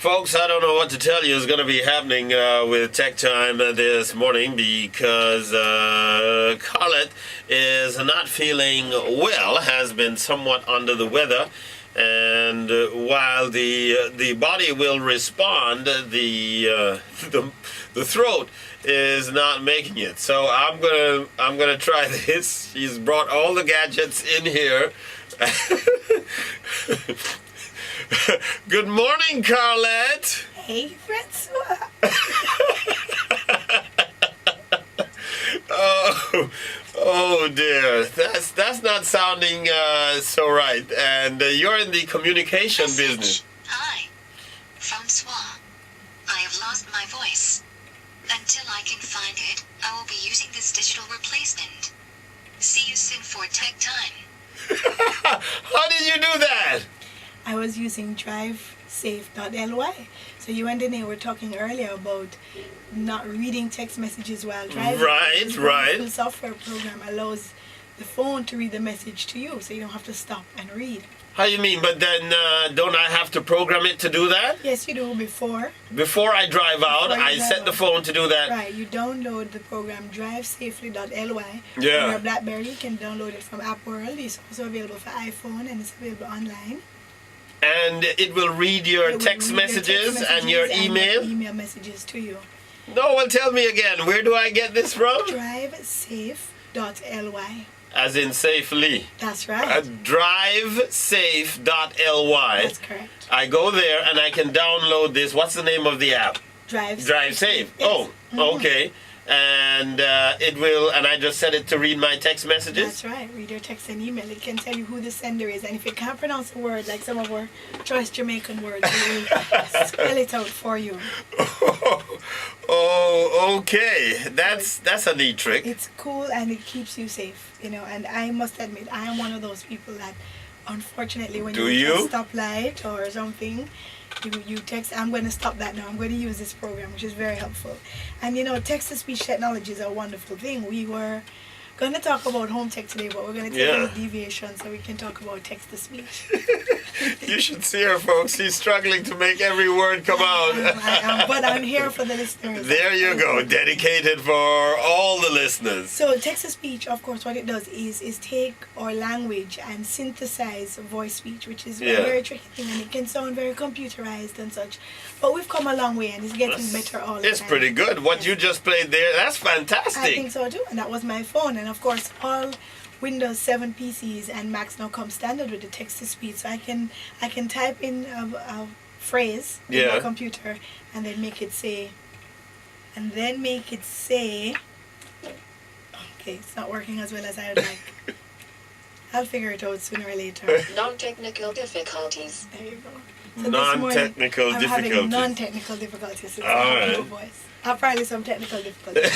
Folks, I don't know what to tell you is going to be happening with Tech Time this morning because Carlette is not feeling well, has been somewhat under the weather, and while the body will respond, the throat is not making it. So I'm gonna try this. She's brought all the gadgets in here. Good morning, Carlette. Hey, Francois. Oh dear, that's not sounding so right. And you're in the communication business. Hi, Francois. I have lost my voice. Until I can find it, I will be using this digital replacement. See you soon for Tech Time. How did you do that? I was using drivesafe.ly. So you and Danae were talking earlier about not reading text messages while driving. Right, right. The software program allows the phone to read the message to you, so you don't have to stop and read. How you mean? But then don't I have to program it to do that? Yes, you do before. Before I drive out, I set the phone to do that. Right, you download the program drivesafely.ly. Yeah. On your BlackBerry, you can download it from App World. It's also available for iPhone and it's available online. And it will read your text messages and your email? Email messages to you. No, well, tell me again. Where do I get this from? Drivesafe.ly. As in safely. That's right. Drivesafe.ly. That's correct. I go there and I can download this. What's the name of the app? Drive Safe. Yes. Oh, okay. And it will, and I just set it to read my text messages? That's right. Read your text and email. It can tell you who the sender is. And if you can't pronounce a word, like some of our choice Jamaican words, it will spell it out for you. Oh, okay. That's a neat trick. It's cool and it keeps you safe, you know. And I must admit, I am one of those people that, unfortunately, when you hit a stoplight or something, you text, I'm going to stop that now. I'm going to use this program, which is very helpful. And you know, text-to-speech technology is a wonderful thing. We were going to talk about home tech today, but we're going to take a little deviation so we can talk about text-to-speech. You should see her, folks. She's struggling to make every word come out. I am, but I'm here for the listeners. There you go. Dedicated for all the listeners. So text-to-speech, of course, what it does is take our language and synthesize voice speech, which is a very tricky thing, and it can sound very computerized and such. But we've come a long way, and it's getting better all the time. It's pretty good. What you just played there, that's fantastic. I think so too, and that was my phone. And of course, all Windows 7 PCs and Macs now come standard with the text-to-speech, so I can type in a phrase in my computer and then make it say. Okay, it's not working as well as I would like. I'll figure it out sooner or later. Non-technical difficulties. There you go. So non-technical I'm difficulties. having non-technical difficulties. So all right. No voice. Apparently some technical difficulties.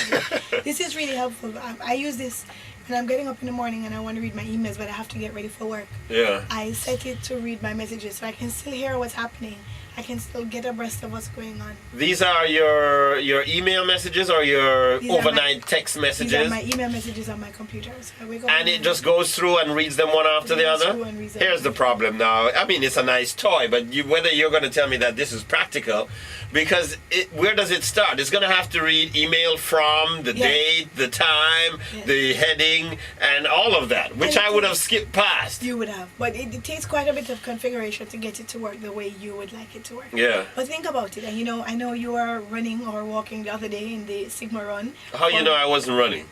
This is really helpful. I use this when I'm getting up in the morning and I want to read my emails, but I have to get ready for work. Yeah. I set it to read my messages so I can still hear what's happening. I can still get abreast of what's going on. These are your email messages or your overnight text messages? These are my email messages on my computer. So I wake up and it just goes through and reads them one after the other? Here's the problem now. I mean, it's a nice toy, but whether you're going to tell me that this is practical, because where does it start? It's going to have to read email from, the date, the time, the heading, and all of that, which I would have skipped past. You would have. But it takes quite a bit of configuration to get it to work the way you would like it to work. Yeah. But think about it. And you know, I know you were running or walking the other day in the Sigma run. How you know I wasn't running?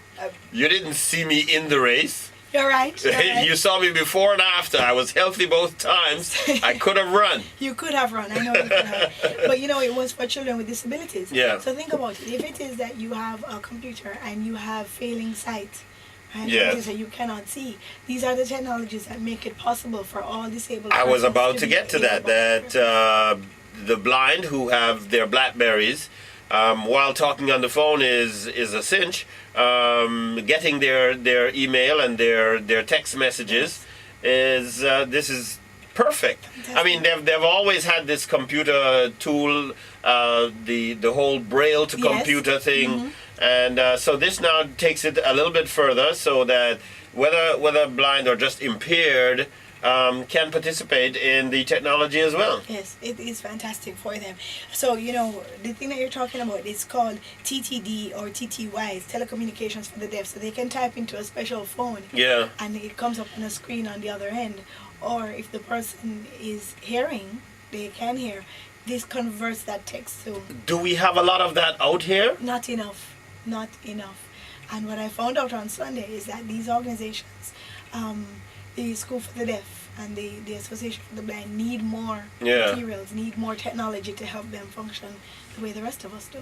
You didn't see me in the race. You're right. You saw me before and after. I was healthy both times. I could have run. You could have run. I know you could have. But you know, it was for children with disabilities. Yeah. So think about it. If it is that you have a computer and you have failing sight, right? Yeah. That you cannot see. These are the technologies that make it possible for all disabled I was persons about to get to that. The blind who have their Blackberries, while talking on the phone is a cinch. Getting their email and their text messages is this is perfect. Fantastic. I mean, they've always had this computer tool, the whole braille to computer thing, and so this now takes it a little bit further, so that whether blind or just impaired, can participate in the technology as well. Yes, it is fantastic for them. So, the thing that you're talking about is called TTD or TTY, it's telecommunications for the deaf. So they can type into a special phone. Yeah. And it comes up on a screen on the other end. Or if the person is hearing, they can hear. This converts that text to... Do we have a lot of that out here? Not enough. Not enough. And what I found out on Sunday is that these organizations, the School for the Deaf and the Association for the Blind, need more materials, need more technology to help them function the way the rest of us do.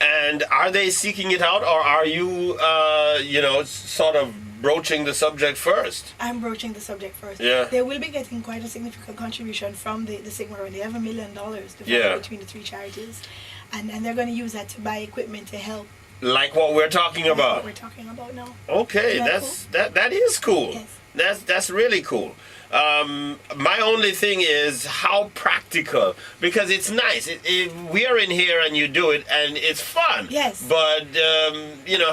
And are they seeking it out, or are you, sort of broaching the subject first? I'm broaching the subject first. Yeah. They will be getting quite a significant contribution from the Sigma Run. They have $1 million divided between the three charities. And they're going to use that to buy equipment to help. Like what we're talking about. What we're talking about now. Okay, that is cool. Yes. That's really cool. My only thing is how practical, because it's nice. We are in here and you do it and it's fun. Yes. But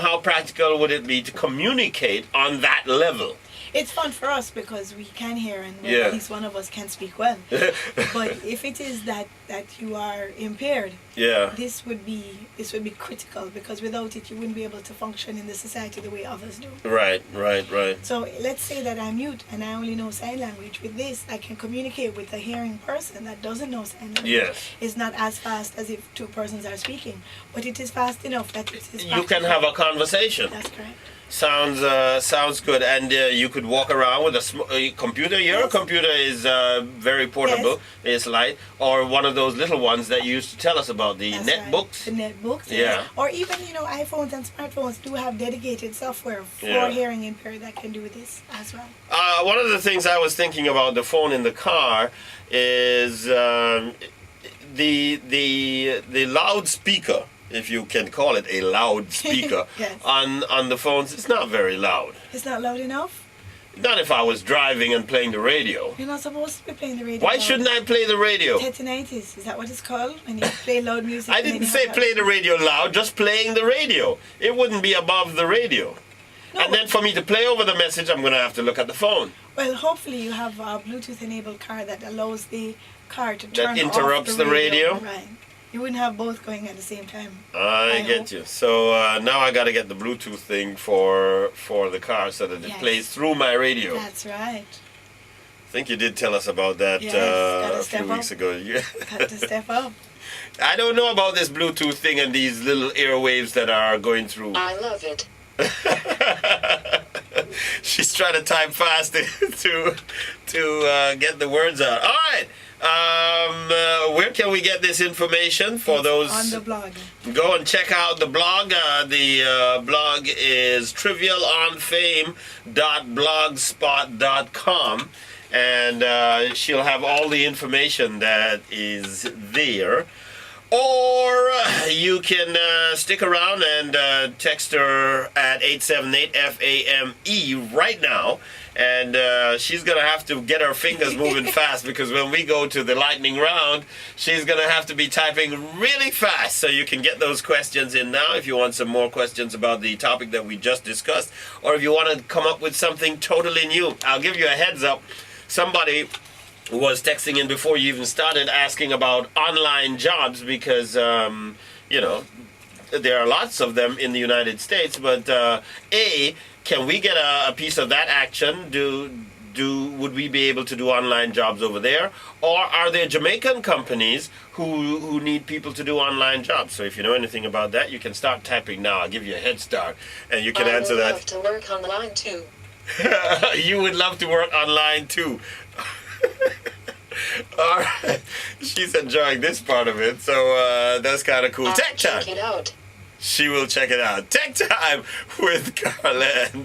how practical would it be to communicate on that level? It's fun for us because we can hear and Yeah. at least one of us can speak well. But if it is that you are impaired, Yeah. this would be critical, because without it you wouldn't be able to function in the society the way others do. Right. So let's say that I'm mute and I only know sign language. With this, I can communicate with a hearing person that doesn't know sign language. Yes. It's not as fast as if two persons are speaking, but it is fast enough that it is You can have a conversation. That's correct. Sounds good, and you could walk around with a computer. Your Yes. computer is very portable. Yes. It's light, or one of those little ones that you used to tell us about, the That's netbooks. right. The netbooks. Yeah. Yes. Or even, iPhones and smartphones do have dedicated software for Yeah. hearing impaired that can do this as well. One of the things I was thinking about the phone in the car is the loudspeaker, if you can call it a loudspeaker, Yes. on the phones. It's not very loud. It's not loud enough? Not if I was driving and playing the radio. You're not supposed to be playing the radio. Why loud. shouldn't I play the radio? Tetanitis, is that what it's called? When you play loud music? I and then didn't you say have play the radio loud, just playing the radio. It wouldn't be above the radio. No, And then for me to play over the message, I'm going to have to look at the phone. well, hopefully you have a Bluetooth-enabled car that allows the car to turn interrupts off the radio? Right. You wouldn't have both going at the same time. I get you. So now I got to get the Bluetooth thing for the car so that it Yes. plays through my radio. That's right. I think you did tell us about that Yes, gotta a step few weeks up. ago. Got to step up. I don't know about this Bluetooth thing and these little airwaves that are going through. I love it. She's trying to type fast to get the words out. All right. Where can we get this information for It's those? on the blog. Go and check out the blog. The blog is trivialonfame.blogspot.com, and she'll have all the information that is there. Or you can stick around and text her at 878-FAME right now. And she's going to have to get her fingers moving fast, because when we go to the lightning round, she's going to have to be typing really fast. So you can get those questions in now if you want some more questions about the topic that we just discussed. Or if you want to come up with something totally new. I'll give you a heads up. Somebody was texting in before you even started asking about online jobs, because, there are lots of them in the United States, but can we get a piece of that action? Would we be able to do online jobs over there? Or are there Jamaican companies who need people to do online jobs? So if you know anything about that, you can start typing now. I'll give you a head start, and you can answer that. I would love to work online too. You would love to work online too. All right. She's enjoying this part of it, so that's kind of cool. I'll Tech time. check it out. She will check it out. Tech time with Carlette.